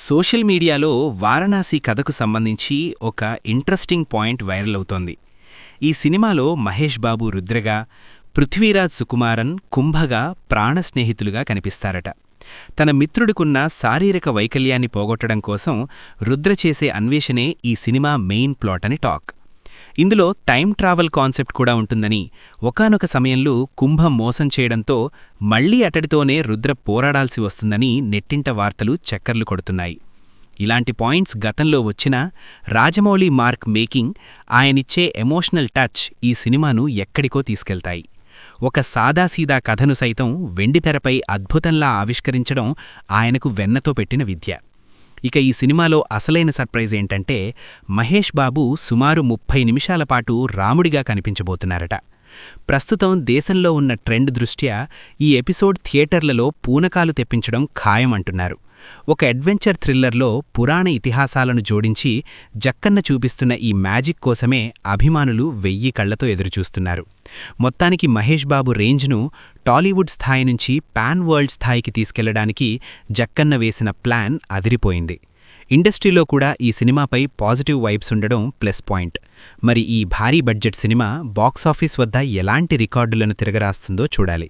Social మీడియాలో వారణాసి కథకు సంబంధించి ఒక ఇంట్రెస్టింగ్ పాయింట్ వైరల్ అవుతోంది. ఈ సినిమాలో మహేష్ బాబు రుద్రగా, పృథ్వీరాజ్ సుకుమారన్ కుంభగా ప్రాణస్నేహితులుగా కనిపిస్తారట. తన మిత్రుడికున్న శారీరక వైకల్యాన్ని పోగొట్టడం కోసం రుద్ర చేసే అన్వేషణే ఈ సినిమా మెయిన్ ప్లాట్ అని టాక్. ఇందులో టైం ట్రావెల్ కాన్సెప్ట్ కూడా ఉంటుందని, ఒకానొక సమయంలో కుంభం మోసం చేయడంతో మళ్లీ అతడితోనే రుద్ర పోరాడాల్సి వస్తుందని నెట్టింట వార్తలు చక్కర్లు కొడుతున్నాయి. ఇలాంటి పాయింట్స్ గతంలో వచ్చినా రాజమౌళి మార్క్ మేకింగ్, ఆయనిచ్చే ఎమోషనల్ టచ్ ఈ సినిమాను ఎక్కడికో తీసుకెళ్తాయి. ఒక సాదాసీదా కథను సైతం వెండితెరపై అద్భుతంలా ఆవిష్కరించడం ఆయనకు వెన్నతో పెట్టిన విద్య. ఇక ఈ సినిమాలో అసలైన సర్ప్రైజ్ ఏంటంటే, మహేష్ బాబు సుమారు 30 నిమిషాల పాటు రాముడిగా కనిపించబోతున్నారట. ప్రస్తుతం దేశంలో ఉన్న ట్రెండ్ దృష్ట్యా ఈ ఎపిసోడ్ థియేటర్లలో పూనకాలు తెప్పించడం ఖాయమంటున్నారు. ఒక అడ్వెంచర్ థ్రిల్లర్లో పురాణ ఇతిహాసాలను జోడించి జక్కన్న చూపిస్తున్న ఈ మ్యాజిక్ కోసమే అభిమానులు 1000 కళ్లతో ఎదురుచూస్తున్నారు. మొత్తానికి మహేష్ బాబు రేంజ్ను టాలీవుడ్ స్థాయి నుంచి పాన్ వరల్డ్ స్థాయికి తీసుకెళ్లడానికి జక్కన్న వేసిన ప్లాన్ అదిరిపోయింది. ఇండస్ట్రీలో కూడా ఈ సినిమాపై పాజిటివ్ వైబ్స్ ఉండడం ప్లస్ పాయింట్. మరి ఈ భారీ బడ్జెట్ సినిమా బాక్సాఫీస్ వద్ద ఎలాంటి రికార్డులను తిరగరాస్తుందో చూడాలి.